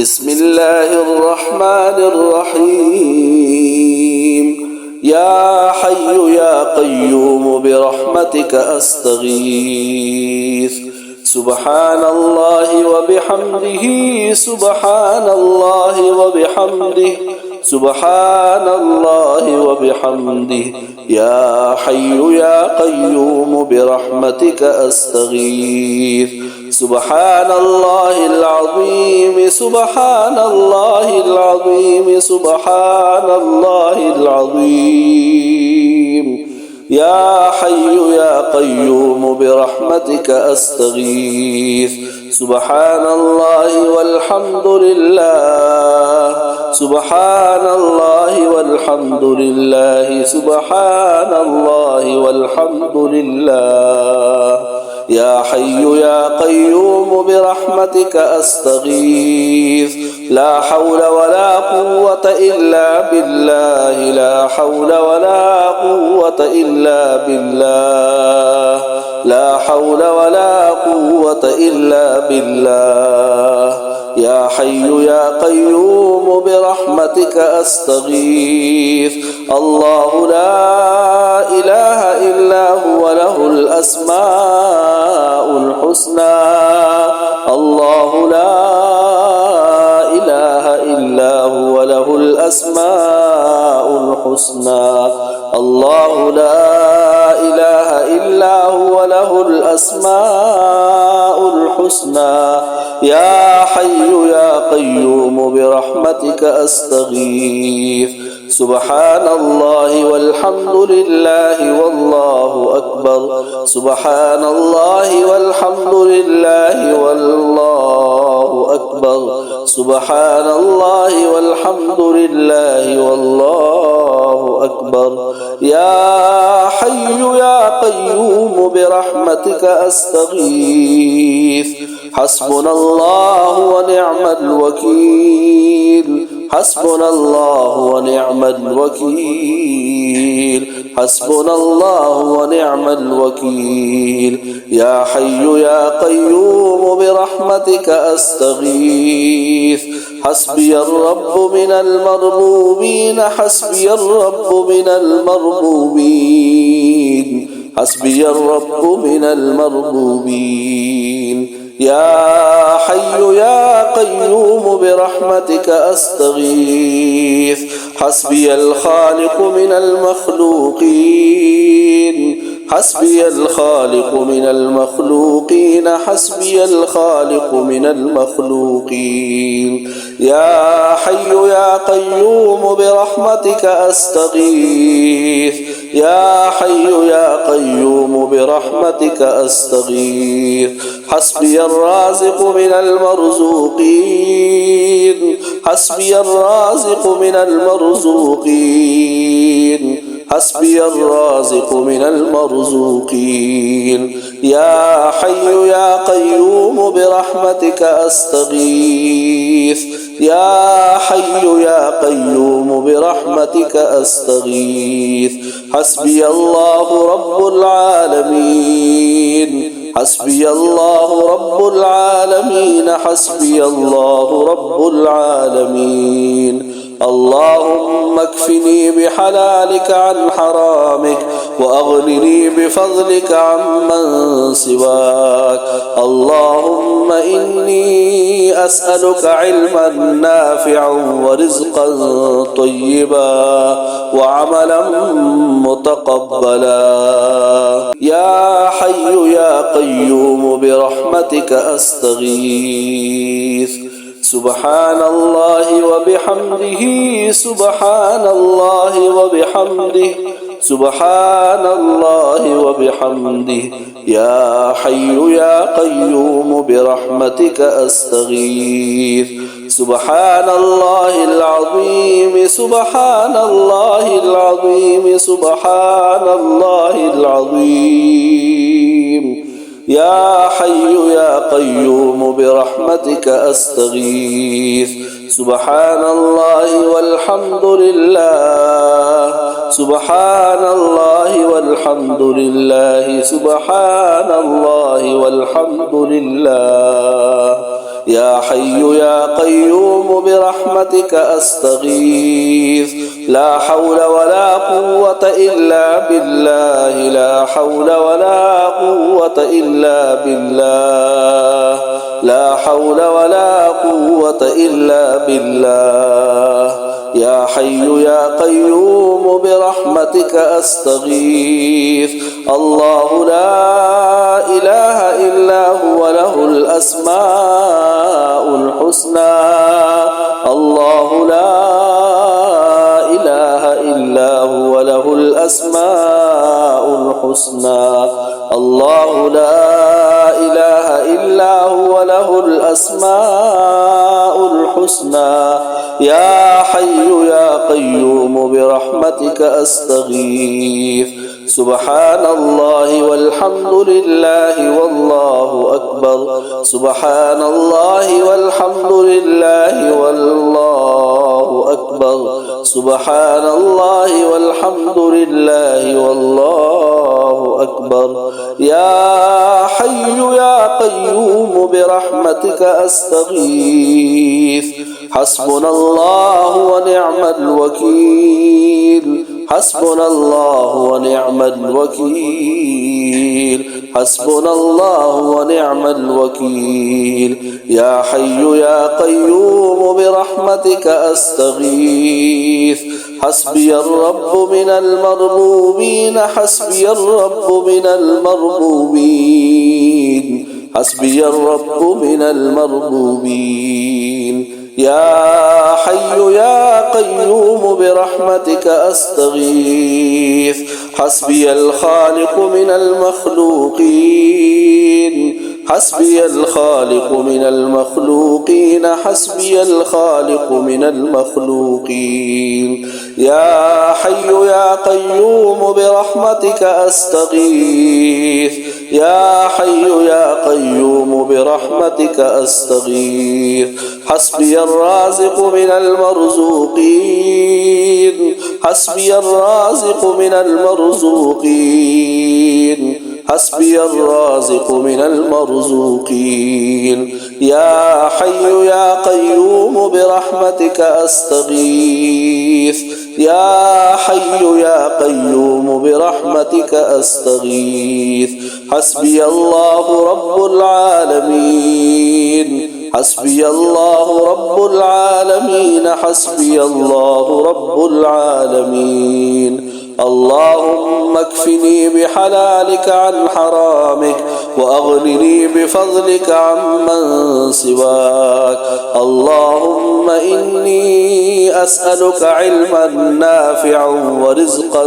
بسم الله الرحمن الرحيم يا حي يا قيوم برحمتك أستغيث سبحان الله وبحمده سبحان الله وبحمده سبحان الله وبحمده يا حي يا قيوم برحمتك أستغيث سبحان الله العظيم سبحان الله العظيم سبحان الله العظيم يا حي يا قيوم برحمتك أستغيث سبحان الله والحمد لله سبحان الله والحمد لله سبحان الله والحمد لله يا حي يا قيوم برحمتك أستغيث لا حول ولا قوة إلا بالله لا حول ولا قوة إلا بالله لا حول ولا قوة إلا بالله يا حي يا قيوم برحمتك أستغيث الله لا إله إلا هو له الأسماء الحسنى الله لا إله إلا هو له الأسماء الحسنى الله لا إله إلا هو له الأسماء الحسنى يا حي يا قيوم برحمتك أستغيث سبحان الله والحمد لله والله أكبر سبحان الله والحمد لله والله أكبر سبحان الله والحمد لله والله أكبر يا حي يا قيوم برحمتك أستغيث حسبنا الله ونعم الوكيل حسبنا الله ونعم الوكيل حسبنا الله ونعم الوكيل يا حي يا قيوم برحمتك أستغيث حسبي الرب من المربوبين حسبي الرب من المربوبين حسبي الرب من المربوبين يا حي يا قيوم برحمتك أستغيث حسبي الخالق من المخلوقين حسبي الخالق من المخلوقين حسبي الخالق من المخلوقين يا حي يا قيوم برحمتك أستغيث يا حي يا قيوم برحمتك أستغيث حسبي الرازق من المرزوقين حسبي الرازق من المرزوقين حسبي الرازق من المرزوقين يا حي يا قيوم برحمتك أستغيث يا حي يا قيوم برحمتك أستغيث حسبي الله رب العالمين حسبي الله رب العالمين حسبي الله رب العالمين اللهم اكفني بحلالك عن حرامك وأغنني بفضلك عمن سواك اللهم إني أسألك علما نافعا ورزقا طيبا وعملا متقبلا يا حي يا قيوم برحمتك أستغيث سبحان الله وبحمده سبحان الله وبحمده سبحان الله وبحمده يا حي يا قيوم برحمتك أستغيث سبحان الله العظيم سبحان الله العظيم سبحان الله العظيم يا حي يا قيوم برحمتك أستغيث سبحان الله والحمد لله سبحان الله والحمد لله سبحان الله والحمد لله يا حي يا قيوم برحمتك أستغيث لا حول ولا قوة إلا بالله لا حول ولا قوة إلا بالله لا حول ولا قوة إلا بالله يا حي يا قيوم برحمتك أستغيث الله لا إله إلا هو له الأسماء الحسنى الله لا إله إلا هو له الأسماء الحسنى الله لا إله إلا هو له الأسماء الحسنى يا حي يا قيوم برحمتك أستغيث سبحان الله والحمد لله والله أكبر سبحان الله والحمد لله والله أكبر سبحان الله والحمد لله والله أكبر يا حي يا قيوم برحمتك أستغيث حسبنا الله ونعم الوكيل حسبنا الله ونعم الوكيل حسبنا الله ونعم الوكيل يا حي يا قيوم برحمتك أستغيث حسبي الرب من المربوبين حسبي الرب من المربوبين حسبي الرب من المربوبين يا حي يا قيوم برحمتك أستغيث حسبي الخالق من المخلوقين حسبي الخالق من المخلوقين حسبي الخالق من المخلوقين يا حي يا قيوم برحمتك أستغيث يا حي يا قيوم برحمتك أستغيث حسبي الرازق من المرزوقين حسبي الرازق من المرزوقين حسبي الرازق من المرزوقين يا حي يا قيوم برحمتك أستغيث يا حي يا قيوم برحمتك أستغيث حسبي الله رب العالمين حسبي الله رب العالمين حسبي الله رب العالمين اللهم اكفني بحلالك عن حرامك وأغنني بفضلك عمن سواك اللهم إني أسألك علما نافعا ورزقا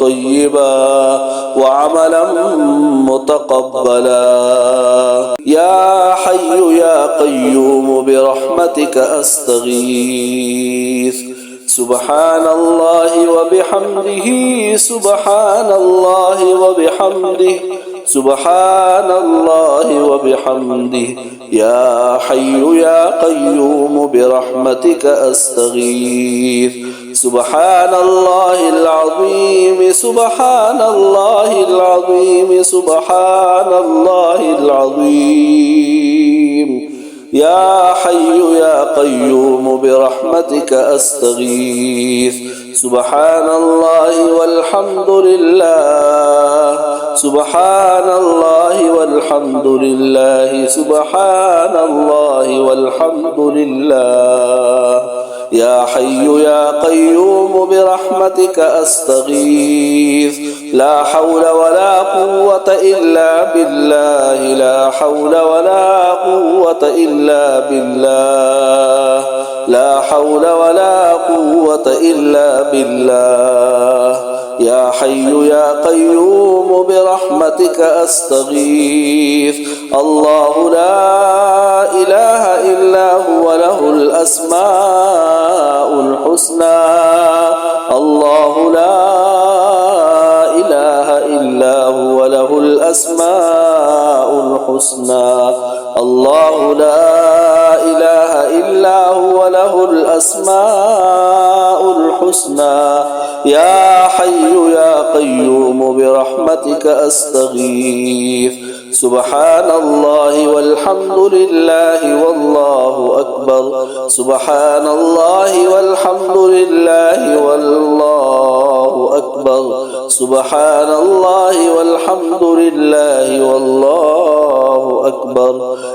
طيبا وعملا متقبلا يا حي يا قيوم برحمتك أستغيث سبحان الله وبحمده سبحان الله وبحمده سبحان الله وبحمده يا حي يا قيوم برحمتك أستغيث سبحان الله العظيم سبحان الله العظيم سبحان الله العظيم يا حي يا قيوم برحمتك أستغيث سبحان الله والحمد لله سبحان الله والحمد لله سبحان الله والحمد لله يا حي يا قيوم برحمتك أستغيث لا حول ولا قوة إلا بالله لا حول ولا قوة إلا بالله لا حول ولا قوة إلا بالله يا حي يا قيوم برحمتك أستغيث الله لا إله إلا هو له الأسماء الحسنى الله لا إله إلا هو له الأسماء الحسنى الله لا إله إلا هو له الأسماء الحسنى يا حي يا قيوم برحمتك أستغيث سبحان الله والحمد لله والله أكبر سبحان الله والحمد لله والله أكبر سبحان الله والحمد لله والله أكبر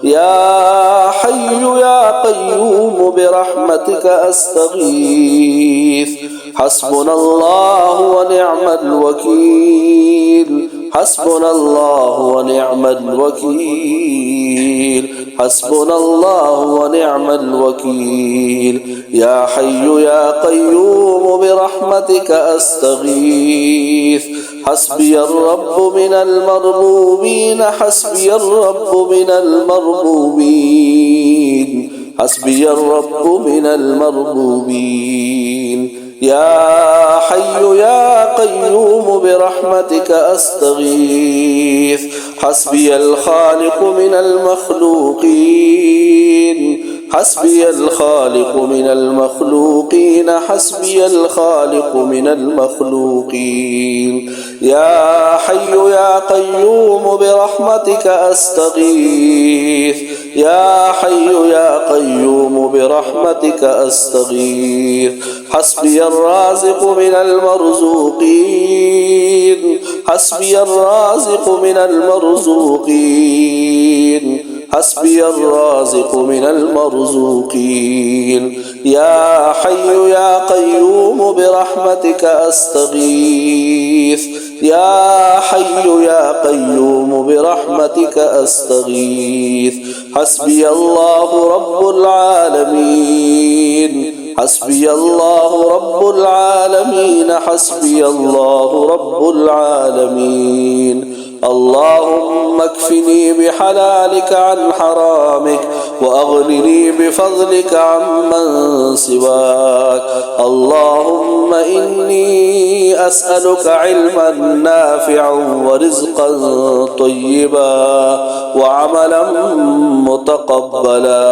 يا حي يا قيوم برحمتك أستغيث حسبنا الله ونعم الوكيل حسبنا الله ونعم الوكيل حسبنا الله ونعم الوكيل يا حي يا قيوم برحمتك أستغيث حسبي الرب من المربوبين حسبي الرب من المربوبين حسبي الرب من المربوبين يا حي يا قيوم برحمتك أستغيث حسبي الخالق من المخلوقين حسبي الخالق من المخلوقين حسبي الخالق من المخلوقين يا حي يا قيوم برحمتك أستغيث يا حي يا قيوم برحمتك أستغيث حسبي الرازق من المرزوقين حسبي الرازق من المرزوقين حسبي الرازق من المرزوقين يا حي يا قيوم برحمتك أستغيث يا حي يا قيوم برحمتك أستغيث حسبي الله رب العالمين حسبي الله رب العالمين حسبي الله رب العالمين اللهم اكفني بحلالك عن حرامك وأغنني بفضلك عمن سواك اللهم إني أسألك علما نافعا ورزقا طيبا وعملا متقبلا.